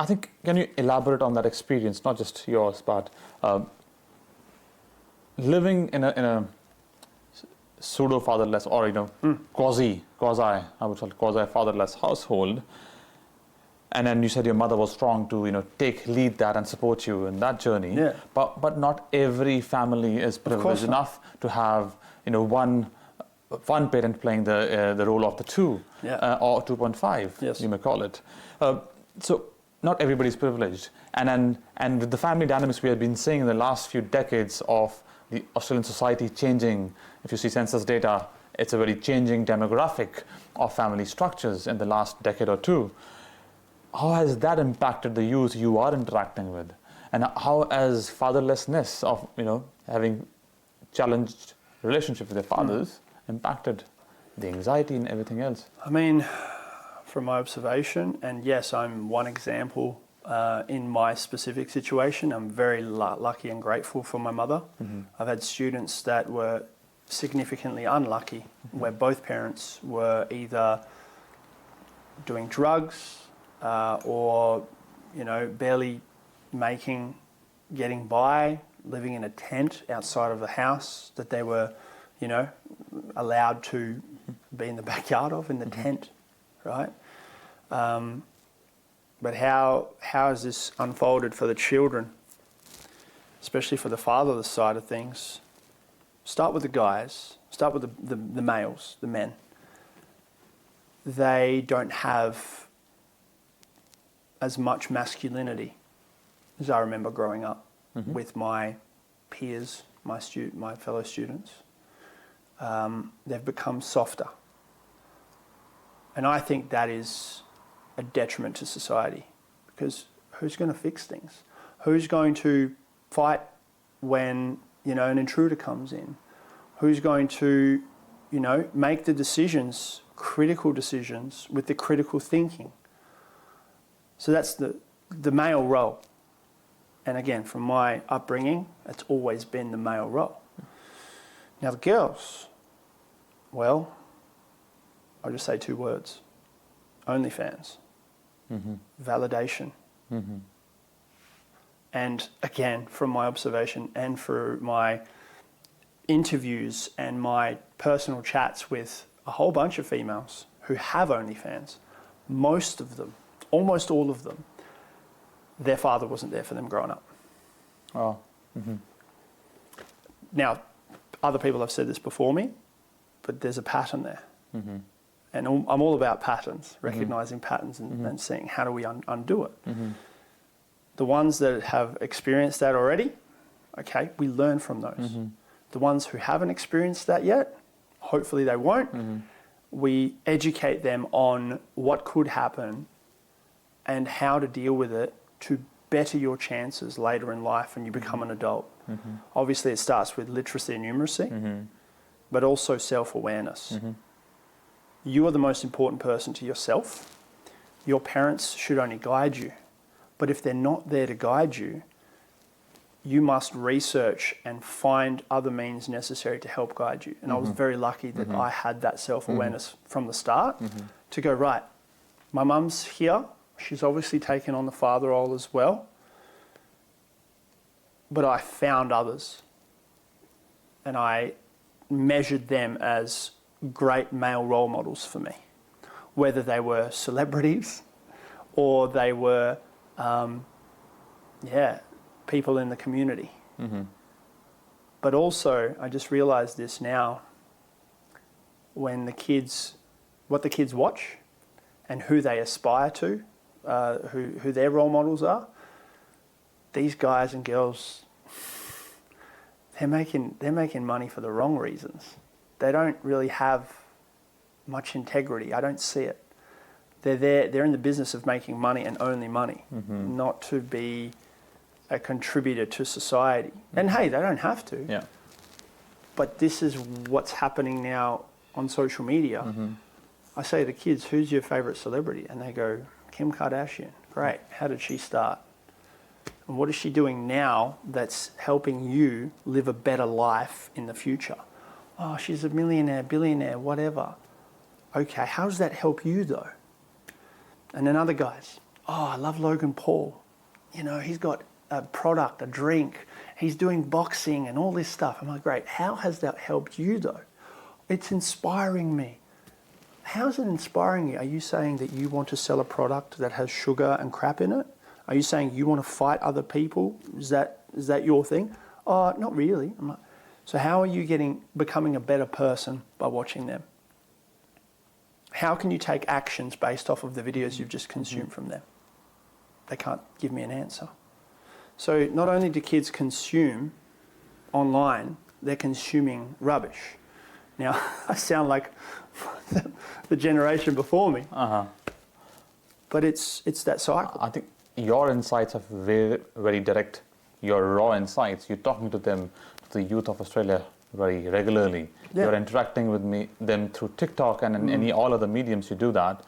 I think, can you elaborate on that experience, not just yours, but living in a pseudo fatherless or quasi I would call it quasi fatherless household, and then you said your mother was strong to take lead that and support you in that journey. Yeah. But not every family is privileged enough to have one parent playing the role of the two, or 2.5, yes. you may call it. So not everybody's privileged, and with the family dynamics we have been seeing in the last few decades of the Australian society changing. If you see census data, it's a very changing demographic of family structures in the last decade or two. How has that impacted the youth you are interacting with? And how has fatherlessness of, having challenged relationships with their fathers impacted the anxiety and everything else? I mean, from my observation, and yes, I'm one example in my specific situation. I'm very lucky and grateful for my mother. Mm-hmm. I've had students that were significantly unlucky, mm-hmm. where both parents were either doing drugs or, barely getting by, living in a tent outside of the house that they were, allowed to be in the backyard of, in the mm-hmm. tent, right? But how has this unfolded for the children, especially for the fatherless side of things? Start with the guys, start with the males, the men. They don't have as much masculinity as I remember growing up mm-hmm. with my peers, my fellow students. They've become softer. And I think that is a detriment to society, because who's going to fix things? Who's going to fight when, an intruder comes in? Who's going to, make the decisions, critical decisions, with the critical thinking? So that's the male role. And again, from my upbringing, it's always been the male role. Now the girls, well, I'll just say two words. OnlyFans. Mm-hmm. Validation. Mm-hmm. And again, from my observation and through my interviews and my personal chats with a whole bunch of females who have OnlyFans, most of them, almost all of them, their father wasn't there for them growing up. Oh. Mm-hmm. Now, other people have said this before me, but there's a pattern there. Mm-hmm. And I'm all about patterns, recognising mm-hmm. patterns and seeing how do we undo it. Mm-hmm. The ones that have experienced that already, okay, we learn from those. Mm-hmm. The ones who haven't experienced that yet, hopefully they won't, mm-hmm. we educate them on what could happen and how to deal with it to better your chances later in life when you become mm-hmm. an adult. Mm-hmm. Obviously it starts with literacy and numeracy, mm-hmm. but also self-awareness. Mm-hmm. You are the most important person to yourself. Your parents should only guide you. But if they're not there to guide you, you must research and find other means necessary to help guide you. And mm-hmm. I was very lucky that mm-hmm. I had that self-awareness mm-hmm. from the start mm-hmm. to go, right, my mum's here. She's obviously taken on the father role as well. But I found others. And I measured them as great male role models for me, whether they were celebrities or they were, people in the community. Mm-hmm. But also, I just realised this now, when what the kids watch and who they aspire to, who their role models are, these guys and girls, they're making money for the wrong reasons. They don't really have much integrity. I don't see it. They're in the business of making money and only money, mm-hmm. not to be a contributor to society. Mm-hmm. And hey, they don't have to. Yeah. But this is what's happening now on social media. Mm-hmm. I say to the kids, who's your favorite celebrity? And they go, Kim Kardashian. Great. How did she start? And what is she doing now that's helping you live a better life in the future? Oh, she's a millionaire, billionaire, whatever. Okay, how does that help you though? And then other guys, oh, I love Logan Paul. You know, he's got a product, a drink. He's doing boxing and all this stuff. I'm like, great. How has that helped you though? It's inspiring me. How is it inspiring you? Are you saying that you want to sell a product that has sugar and crap in it? Are you saying you want to fight other people? Is that your thing? Oh, not really. I'm like, so how are you becoming a better person by watching them? How can you take actions based off of the videos you've just consumed from them? They can't give me an answer. So not only do kids consume online, they're consuming rubbish. Now, I sound like the generation before me. But it's that cycle. I think your insights are very, very direct. Your raw insights. You're talking to them, to the youth of Australia, very regularly. Yeah. You're interacting with them through TikTok and all other mediums. You do that.